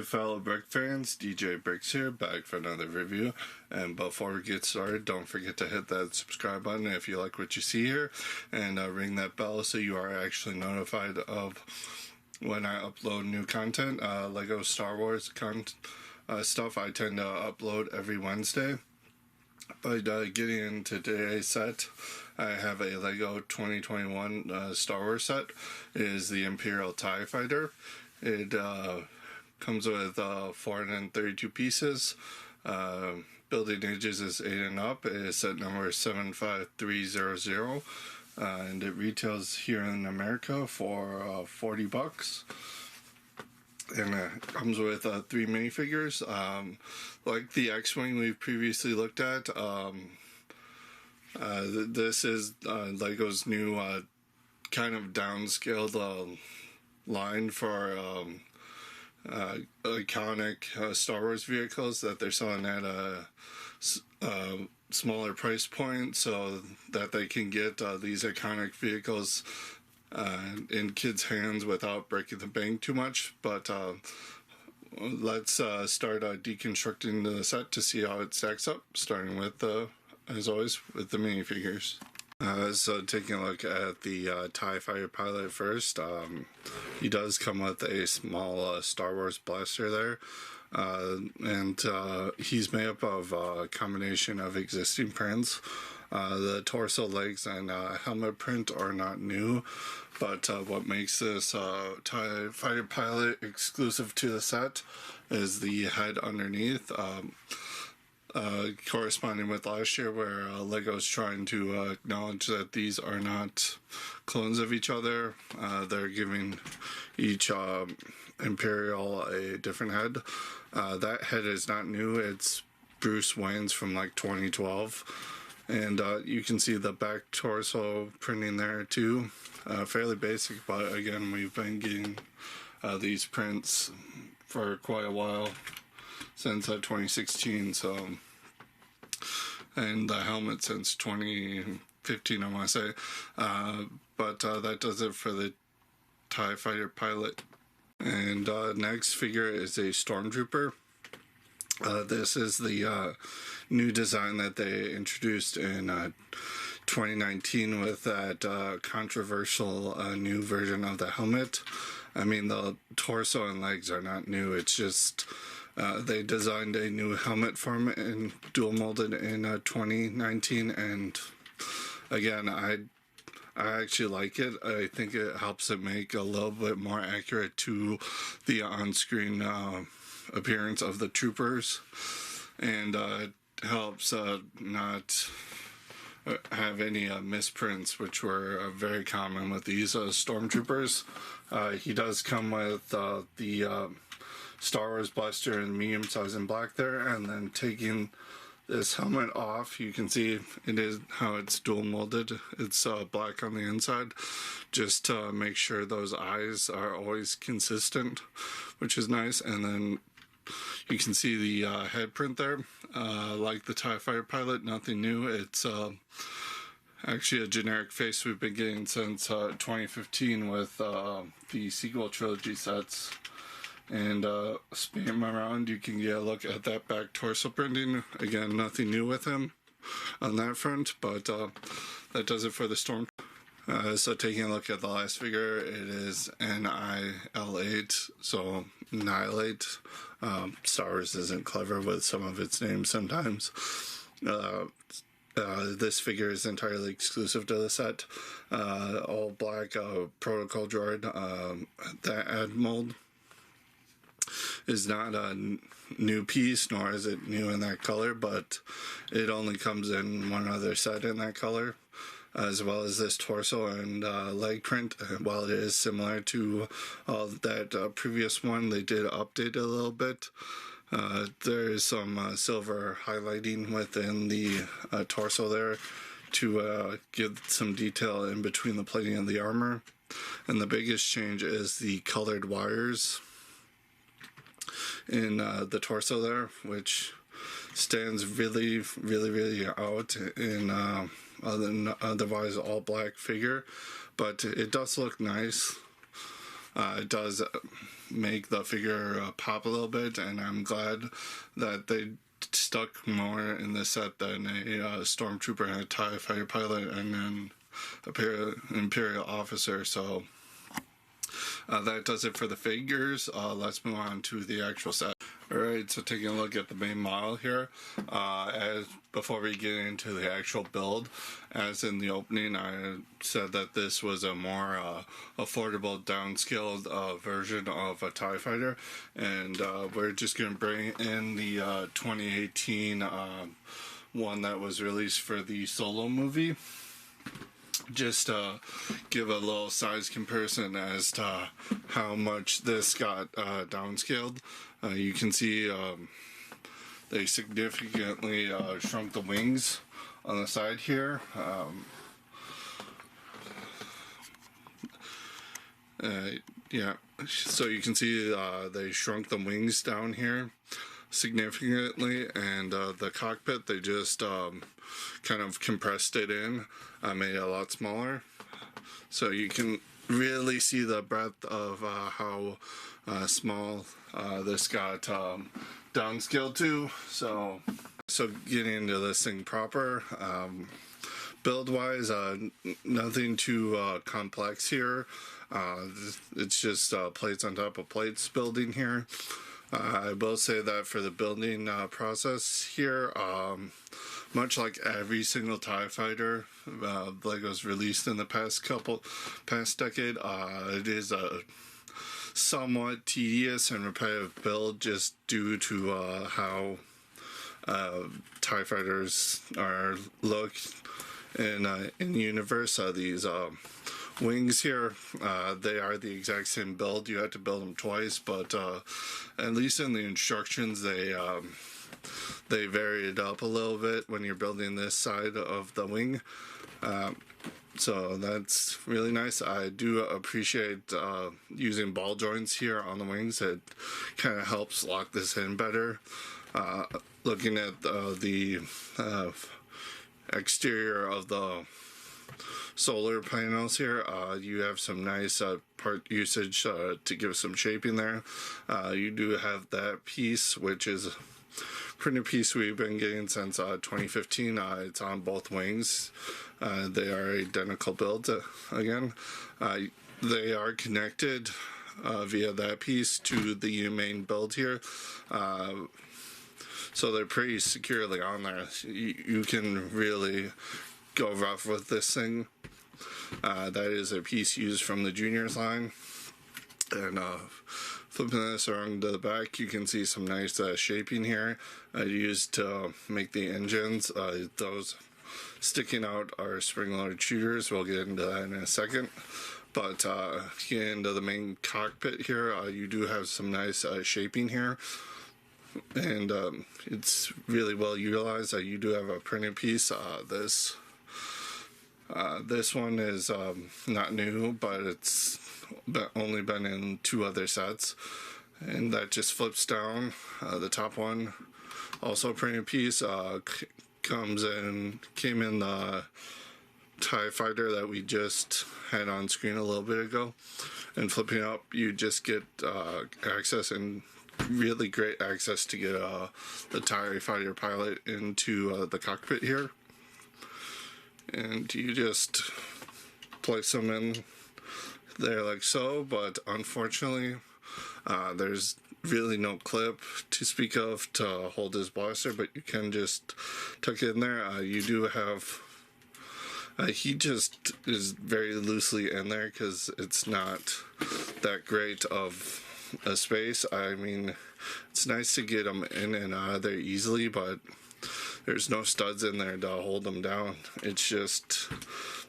fellow Brick fans, DJ Bricks here, back for another review. And before we get started, don't forget to hit that subscribe button if you like what you see here, and ring that bell so you are actually notified of when I upload new content. Lego Star Wars stuff I tend to upload every Wednesday. But getting into today's set, I have a Lego 2021 Star Wars set. It is the Imperial TIE Fighter. It comes with 432 pieces. Building ages is 8 and up. It is set number 75300. And it retails here in America for $40. And it comes with 3 minifigures. Like the X-Wing we've previously looked at, this is Lego's new kind of downscaled line for iconic Star Wars vehicles that they're selling at a smaller price point so that they can get these iconic vehicles in kids' hands without breaking the bank too much. But let's start deconstructing the set to see how it stacks up, starting with, as always, with the minifigures. So taking a look at the TIE Fighter pilot first, he does come with a small Star Wars blaster there, and he's made up of a combination of existing prints. The torso, legs, and helmet print are not new, but what makes this TIE Fighter pilot exclusive to the set is the head underneath. Corresponding with last year, where Lego's trying to acknowledge that these are not clones of each other. They're giving each Imperial a different head. That head is not new. It's Bruce Wayne's from like 2012. And you can see the back torso printing there too. Fairly basic, but again, we've been getting these prints for quite a while, since 2016, so, and the helmet since 2015, I want to say, but that does it for the TIE Fighter pilot. And next figure is a Stormtrooper. This is the new design that they introduced in 2019 with that controversial new version of the helmet. I mean, the torso and legs are not new, it's just they designed a new helmet for him and dual molded in 2019, and again, I actually like it. I think it helps it make a little bit more accurate to the on-screen appearance of the troopers, and it helps not have any misprints, which were very common with these stormtroopers. He does come with the Star Wars blaster in medium size in black there, and then taking this helmet off, you can see it is how it's dual molded. It's black on the inside, just to make sure those eyes are always consistent, which is nice. And then you can see the head print there. Like the TIE Fighter pilot, nothing new. It's actually a generic face we've been getting since 2015 with the sequel trilogy sets. And spin him around, you can get a look at that back torso printing. Again, nothing new with him on that front, but that does it for the Storm. So taking a look at the last figure, it is NIL8, so Annihilate. Star Wars isn't clever with some of its names sometimes. This figure is entirely exclusive to the set. All black protocol droid. That ad mold is not a new piece, nor is it new in that color, but it only comes in one other set in that color, as well as this torso and leg print. While it is similar to that previous one, they did update it a little bit. There is some silver highlighting within the torso there to give some detail in between the plating of the armor. And the biggest change is the colored wires in the torso there, which stands really out in otherwise all black figure, but it does look nice. It does make the figure pop a little bit, and I'm glad that they stuck more in the set than a stormtrooper and a TIE fighter pilot and then a Imperial officer. So that does it for the figures. Let's move on to the actual set. Alright, so taking a look at the main model here, before we get into the actual build, as in the opening I said that this was a more affordable downscaled version of a TIE fighter, and we're just going to bring in the 2018 one that was released for the Solo movie. Just give a little size comparison as to how much this got downscaled. You can see they significantly shrunk the wings on the side here. Yeah, so you can see they shrunk the wings down here significantly, and the cockpit they just kind of compressed it in, made it a lot smaller, so you can really see the breadth of how small this got downscaled to. So getting into this thing proper, build wise, nothing too complex here. It's just plates on top of plates building here. I will say that for the building process here, much like every single TIE fighter Lego's released in the past decade, it is a somewhat tedious and repetitive build just due to how TIE fighters are looked in universe. These wings here, they are the exact same build. You had to build them twice, but at least in the instructions they vary it up a little bit when you're building this side of the wing. So that's really nice. I do appreciate using ball joints here on the wings. It kind of helps lock this in better. Looking at the exterior of the solar panels here, you have some nice part usage to give some shaping there. You do have that piece, which is a printed piece we've been getting since 2015. It's on both wings. They are identical builds again. They are connected via that piece to the main build here. So they're pretty securely on there. You can really go rough with this thing. That is a piece used from the juniors line. And flipping this around to the back, you can see some nice shaping here used to make the engines. Those sticking out are spring-loaded shooters. We'll get into that in a second. But getting into the main cockpit here, you do have some nice shaping here. And it's really well utilized. You do have a printed piece. This one is not new, but it's only been in 2 other sets, and that just flips down. The top one, also a printed piece, came in the TIE fighter that we just had on screen a little bit ago, and flipping up, you just get access, and really great access to get the TIE fighter pilot into the cockpit here. And you just place them in there like so, but unfortunately there's really no clip to speak of to hold his blaster, but you can just tuck it in there. You do have he just is very loosely in there because it's not that great of a space. I mean, it's nice to get them in and out of there easily, but there's no studs in there to hold them down. It's just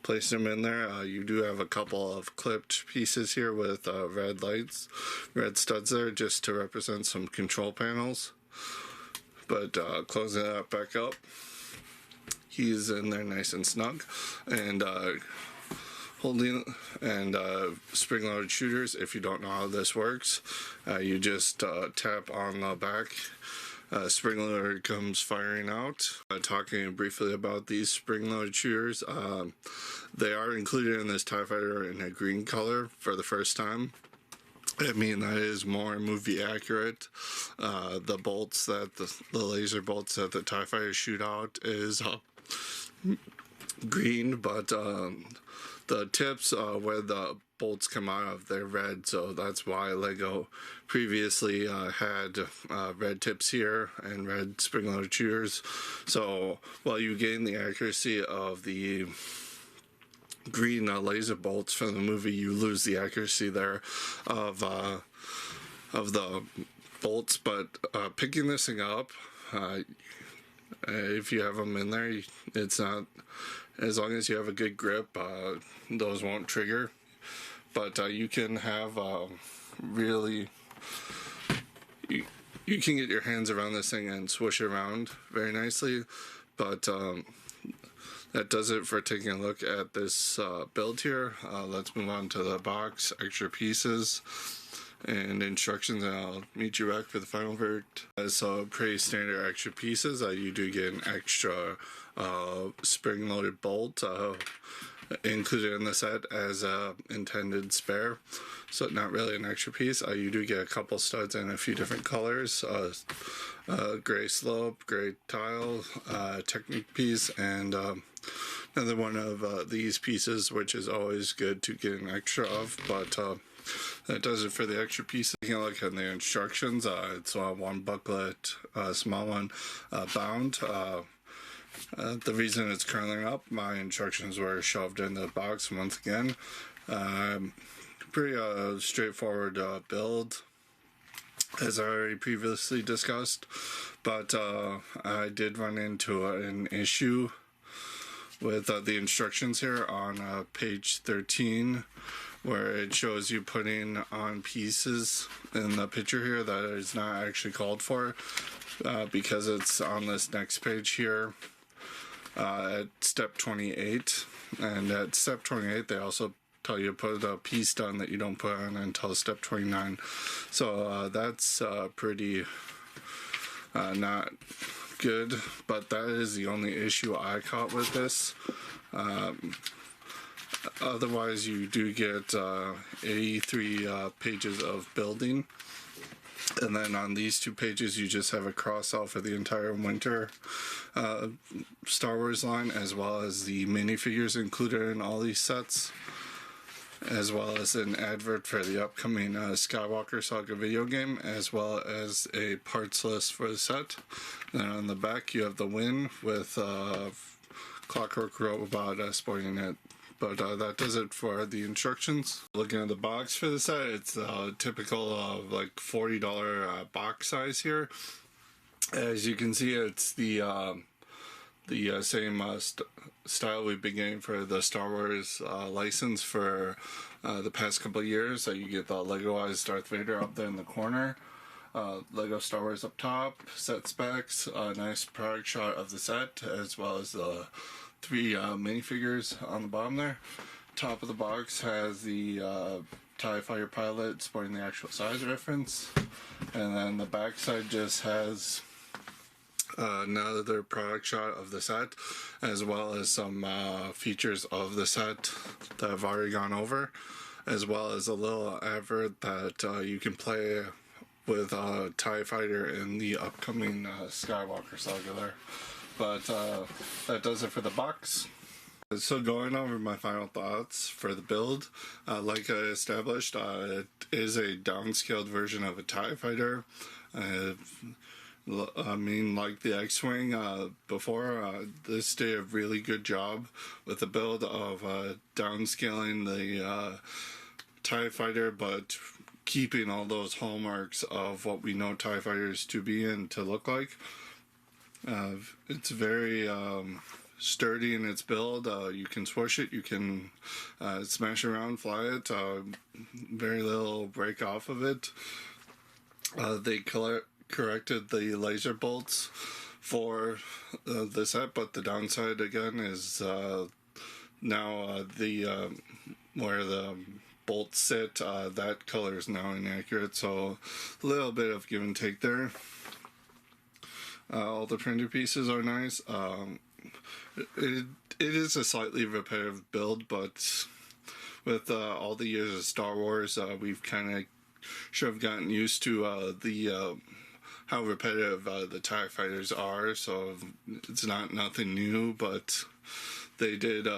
place them in there. You do have a couple of clipped pieces here with red studs there, just to represent some control panels. But closing that back up, he's in there nice and snug, and holding and spring-loaded shooters. If you don't know how this works, you just tap on the back. Spring-loader comes firing out. Talking briefly about these spring-loaded shooters, they are included in this TIE fighter in a green color for the first time. I mean, that is more movie accurate. The bolts that the laser bolts that the TIE fighters shoot out is green, but the tips where the bolts come out of, they're red, so that's why Lego previously had red tips here and red spring-loaded shooters. So while you gain the accuracy of the green laser bolts from the movie, you lose the accuracy there of the bolts. But picking this thing up, if you have them in there, it's not, as long as you have a good grip, those won't trigger. But you can have really, you can get your hands around this thing and swoosh it around very nicely. But that does it for taking a look at this build here. Let's move on to the box, extra pieces, and instructions, and I'll meet you back for the final verdict. So pretty standard extra pieces. You do get an extra spring-loaded bolt included in the set as a intended spare, so not really an extra piece. You do get a couple studs in a few different colors, gray slope, gray tile, Technique piece, and another one of these pieces, which is always good to get an extra of. But that does it for the extra pieces. Taking a look at the instructions, it's one booklet, small one, bound. The reason it's curling up, my instructions were shoved in the box once again. Pretty straightforward build, as I already previously discussed, but I did run into an issue with the instructions here on page 13, where it shows you putting on pieces in the picture here that is not actually called for, because it's on this next page here. At step 28, and at step 28 they also tell you to put a piece down that you don't put on until step 29. So that's pretty not good, but that is the only issue I caught with this. Otherwise you do get 83 pages of building. And then on these two pages, you just have a cross out for the entire winter Star Wars line, as well as the minifigures included in all these sets, as well as an advert for the upcoming Skywalker Saga video game, as well as a parts list for the set. Then on the back, you have the win with Clockwork Robot sporting it. But that does it for the instructions. Looking at the box for the set, it's typical of like $40 box size here. As you can see, it's the same style we've been getting for the Star Wars license for the past couple of years. You get the Lego-ized Darth Vader up there in the corner, Lego Star Wars up top, set specs, a nice product shot of the set, as well as the 3 minifigures on the bottom there. Top of the box has the TIE Fighter pilot sporting the actual size reference, and then the back side just has another product shot of the set, as well as some features of the set that I've already gone over, as well as a little advert that you can play with TIE Fighter in the upcoming Skywalker Saga there. But that does it for the box. So going over my final thoughts for the build, like I established, it is a downscaled version of a TIE Fighter. I mean, like the X-Wing before, this did a really good job with the build of downscaling the TIE Fighter, but keeping all those hallmarks of what we know TIE Fighters to be and to look like. It's very sturdy in its build. You can swoosh it, you can smash around, fly it, very little break off of it. They corrected the laser bolts for the set, but the downside again is now the where the bolts sit, that color is now inaccurate, so a little bit of give and take there. All the printer pieces are nice. It is a slightly repetitive build, but with all the years of Star Wars, we've kind of should have gotten used to the how repetitive the TIE fighters are, so it's nothing new, but they did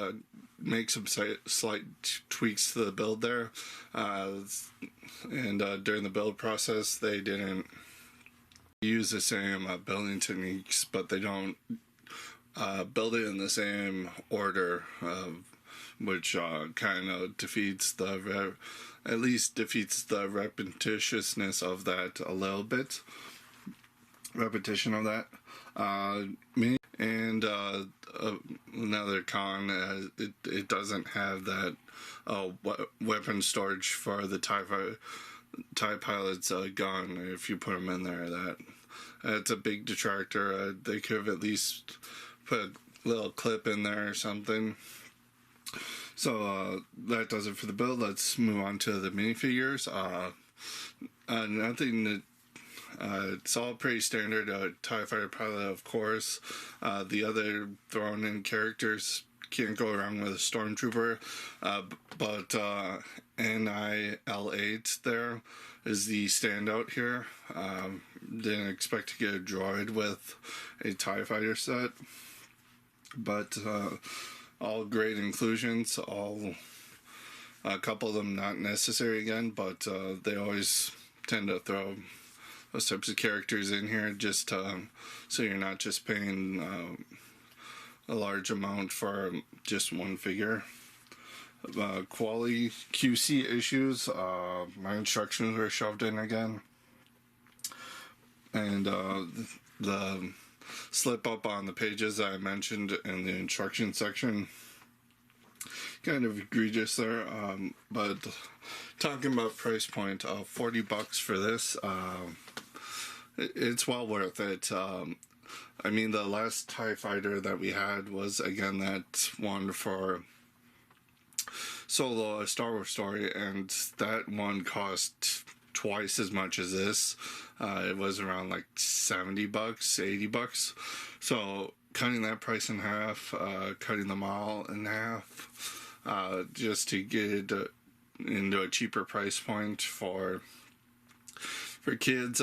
make some slight tweaks to the build there, and during the build process they didn't use the same building techniques, but they don't build it in the same order, which kind of defeats at least defeats the repetitiousness of that a little bit. Repetition of that. And another con, it doesn't have that weapon storage for the TIE pilot's gun. If you put them in there, that's a big detractor. They could have at least put a little clip in there or something. So that does it for the build. Let's move on to the minifigures. Nothing that it's all pretty standard. TIE fighter pilot, of course. The other thrown in characters can't go wrong with a stormtrooper, but NIL8 there is the standout here. Didn't expect to get a droid with a TIE fighter set, but all great inclusions. A couple of them not necessary again, but they always tend to throw those types of characters in here just so you're not just paying a large amount for just one figure. Quality QC issues. My instructions were shoved in again, and the slip up on the pages I mentioned in the instruction section, kind of egregious there. But talking about price point, $40 for this. It's well worth it. I mean, the last TIE fighter that we had was, again, that one for Solo, A Star Wars Story, and that one cost twice as much as this. It was around like $70, $80. So cutting that price in half, cutting them all in half, just to get it into a cheaper price point for kids.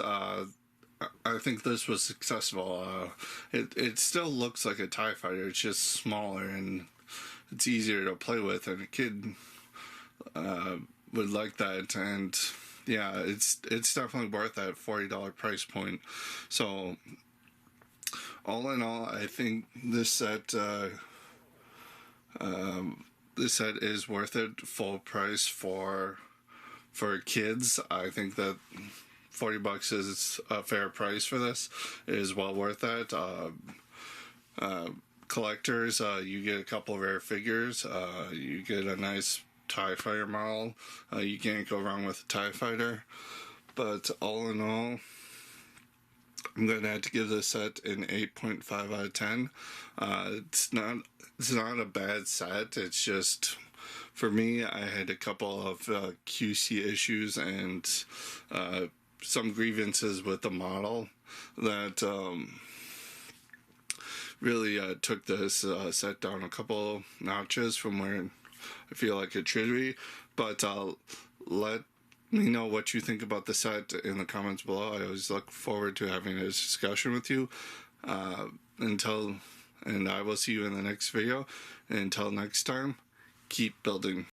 I think this was successful. It still looks like a TIE fighter. It's just smaller and it's easier to play with, and a kid would like that. And yeah, it's definitely worth that $40 price point. So all in all, I think this set is worth it. Full price for kids. I think that $40 is a fair price for this. It is well worth that. Collectors, you get a couple of rare figures. You get a nice TIE fighter model. You can't go wrong with a TIE fighter. But all in all, I'm going to have to give this set an 8.5 out of 10. It's not a bad set. It's just, for me, I had a couple of QC issues and some grievances with the model that really took this set down a couple notches from where I feel like it should be. But let me know what you think about the set in the comments below. I always look forward to having a discussion with you. And I will see you in the next video. And until next time, keep building.